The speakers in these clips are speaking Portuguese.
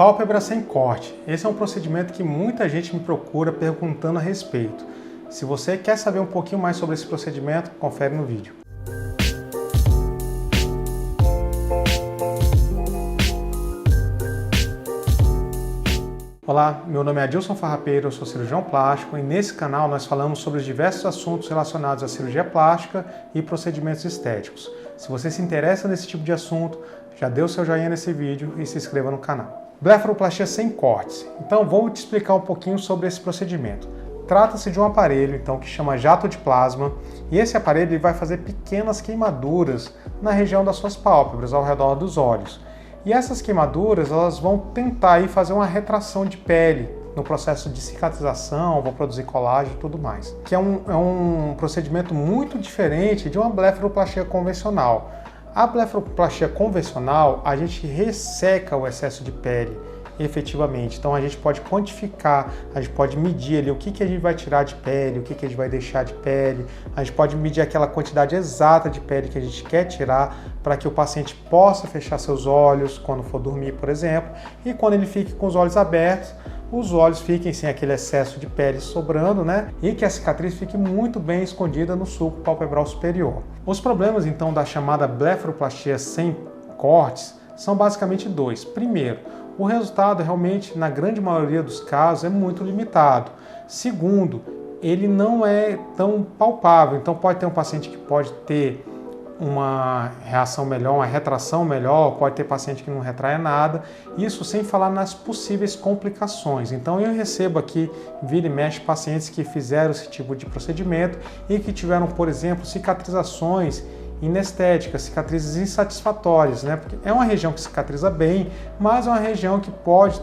Pálpebra sem corte. Esse é um procedimento que muita gente me procura perguntando a respeito. Se você quer saber um pouquinho mais sobre esse procedimento, confere no vídeo. Olá, meu nome é Adilson Farrapeiro, eu sou cirurgião plástico e nesse canal nós falamos sobre diversos assuntos relacionados à cirurgia plástica e procedimentos estéticos. Se você se interessa nesse tipo de assunto, já dê o seu joinha nesse vídeo e se inscreva no canal. Blefaroplastia sem cortes. Então vou te explicar um pouquinho sobre esse procedimento. Trata-se de um aparelho então, que chama jato de plasma e esse aparelho ele vai fazer pequenas queimaduras na região das suas pálpebras, ao redor dos olhos. E essas queimaduras elas vão tentar aí fazer uma retração de pele no processo de cicatrização, vão produzir colágeno e tudo mais. Que é um procedimento muito diferente de uma blefaroplastia convencional. A blefaroplastia convencional, a gente resseca o excesso de pele efetivamente. Então a gente pode quantificar, a gente pode medir ali o que a gente vai tirar de pele, o que a gente vai deixar de pele, a gente pode medir aquela quantidade exata de pele que a gente quer tirar para que o paciente possa fechar seus olhos quando for dormir, por exemplo, e quando ele fique com os olhos abertos, os olhos fiquem sem aquele excesso de pele sobrando, né? E que a cicatriz fique muito bem escondida no sulco palpebral superior. Os problemas então da chamada blefaroplastia sem cortes são basicamente dois. Primeiro, o resultado realmente, na grande maioria dos casos, é muito limitado. Segundo, ele não é tão palpável. Então pode ter um paciente que pode ter uma reação melhor, uma retração melhor, pode ter paciente que não retraia nada, isso sem falar nas possíveis complicações. Então eu recebo aqui, vira e mexe, pacientes que fizeram esse tipo de procedimento e que tiveram, por exemplo, cicatrizações inestéticas, cicatrizes insatisfatórias, né? Porque é uma região que cicatriza bem, mas é uma região que pode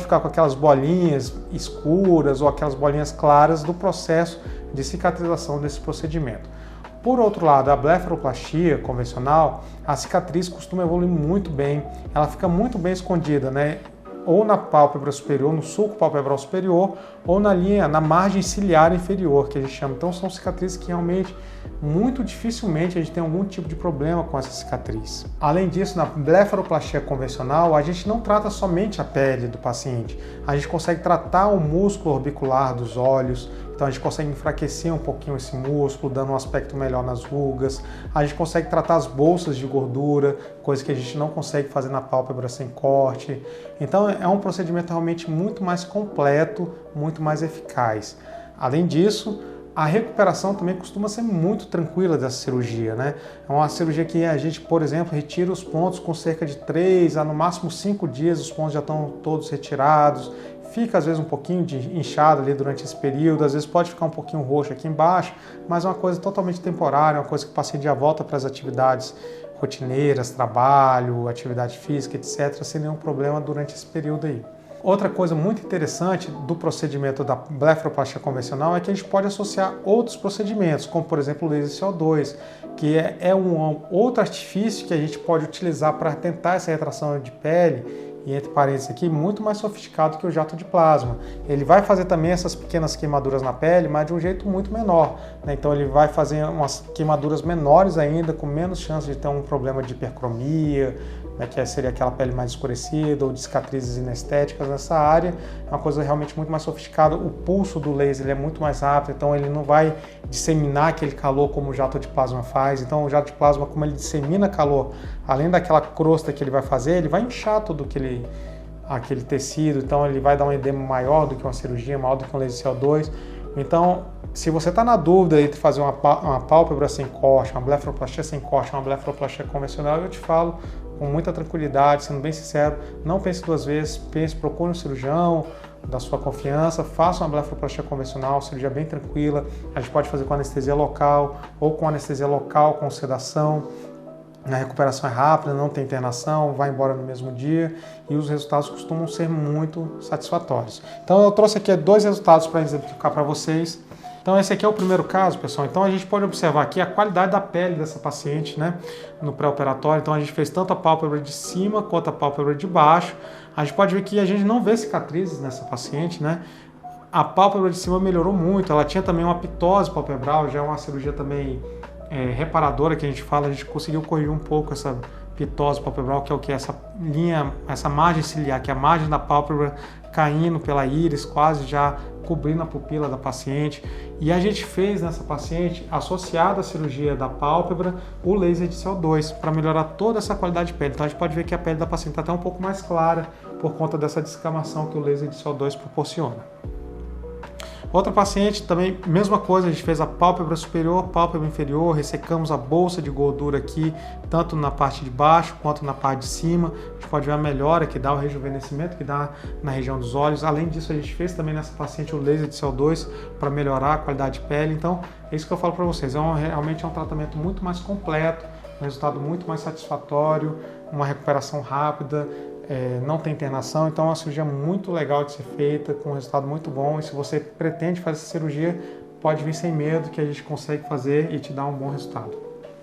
ficar com aquelas bolinhas escuras ou aquelas bolinhas claras do processo de cicatrização desse procedimento. Por outro lado, a blefaroplastia convencional, a cicatriz costuma evoluir muito bem, ela fica muito bem escondida, né? Ou na pálpebra superior, no sulco palpebral superior, ou na margem ciliar inferior, que a gente chama. Então são cicatrizes que realmente, muito dificilmente a gente tem algum tipo de problema com essa cicatriz. Além disso, na blefaroplastia convencional, a gente não trata somente a pele do paciente, a gente consegue tratar o músculo orbicular dos olhos, então a gente consegue enfraquecer um pouquinho esse músculo, dando um aspecto melhor nas rugas. A gente consegue tratar as bolsas de gordura, coisa que a gente não consegue fazer na pálpebra sem corte. Então é um procedimento realmente muito mais completo, muito mais eficaz. Além disso, a recuperação também costuma ser muito tranquila dessa cirurgia, né? É uma cirurgia que a gente, por exemplo, retira os pontos com cerca de 3 a no máximo 5 dias, os pontos já estão todos retirados. Fica às vezes um pouquinho de inchado ali durante esse período, às vezes pode ficar um pouquinho roxo aqui embaixo, mas é uma coisa totalmente temporária, uma coisa que o paciente já volta para as atividades rotineiras, trabalho, atividade física, etc., sem nenhum problema durante esse período aí. Outra coisa muito interessante do procedimento da blefaroplastia convencional é que a gente pode associar outros procedimentos, como por exemplo o laser CO2, que é um outro artifício que a gente pode utilizar para tentar essa retração de pele, e entre parênteses aqui, muito mais sofisticado que o jato de plasma. Ele vai fazer também essas pequenas queimaduras na pele, mas de um jeito muito menor, né? Então ele vai fazer umas queimaduras menores ainda, com menos chance de ter um problema de hipercromia, né, que seria aquela pele mais escurecida, ou de cicatrizes inestéticas nessa área. É uma coisa realmente muito mais sofisticada. O pulso do laser ele é muito mais rápido, então ele não vai disseminar aquele calor como o jato de plasma faz. Então o jato de plasma, como ele dissemina calor, além daquela crosta que ele vai fazer, ele vai inchar todo aquele tecido, então ele vai dar um edema maior do que uma cirurgia, maior do que um laser CO2. Então, se você está na dúvida entre fazer uma pálpebra sem corte, uma blefaroplastia sem corte, uma blefaroplastia convencional, eu te falo com muita tranquilidade, sendo bem sincero, não pense duas vezes, procure um cirurgião da sua confiança, faça uma blefaroplastia convencional, cirurgia bem tranquila, a gente pode fazer com anestesia local ou com anestesia local com sedação. A recuperação é rápida, não tem internação, vai embora no mesmo dia e os resultados costumam ser muito satisfatórios. Então eu trouxe aqui 2 resultados para exemplificar para vocês. Então esse aqui é o primeiro caso, pessoal. Então a gente pode observar aqui a qualidade da pele dessa paciente, né, no pré-operatório. Então a gente fez tanto a pálpebra de cima quanto a pálpebra de baixo. A gente pode ver que a gente não vê cicatrizes nessa paciente, né? A pálpebra de cima melhorou muito, ela tinha também uma ptose palpebral, já é uma cirurgia também reparadora que a gente fala, a gente conseguiu corrigir um pouco essa pitose palpebral, que é o que? Essa linha, essa margem ciliar, que é a margem da pálpebra caindo pela íris, quase já cobrindo a pupila da paciente. E a gente fez nessa paciente, associado à cirurgia da pálpebra, o laser de CO2 para melhorar toda essa qualidade de pele. Então a gente pode ver que a pele da paciente está até um pouco mais clara por conta dessa descamação que o laser de CO2 proporciona. Outra paciente também, mesma coisa, a gente fez a pálpebra superior, pálpebra inferior, ressecamos a bolsa de gordura aqui, tanto na parte de baixo quanto na parte de cima. A gente pode ver a melhora que dá o rejuvenescimento, que dá na região dos olhos. Além disso, a gente fez também nessa paciente o laser de CO2 para melhorar a qualidade de pele. Então, é isso que eu falo para vocês, realmente é um tratamento muito mais completo, um resultado muito mais satisfatório, uma recuperação rápida. Não tem internação, então é uma cirurgia muito legal de ser feita, com um resultado muito bom. E se você pretende fazer essa cirurgia, pode vir sem medo, que a gente consegue fazer e te dar um bom resultado.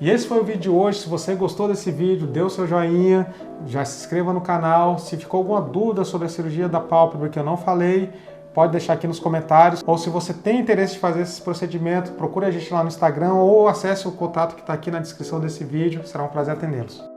E esse foi o vídeo de hoje. Se você gostou desse vídeo, dê o seu joinha, já se inscreva no canal. Se ficou alguma dúvida sobre a cirurgia da pálpebra que eu não falei, pode deixar aqui nos comentários. Ou se você tem interesse de fazer esse procedimento, procure a gente lá no Instagram ou acesse o contato que está aqui na descrição desse vídeo. Será um prazer atendê-los.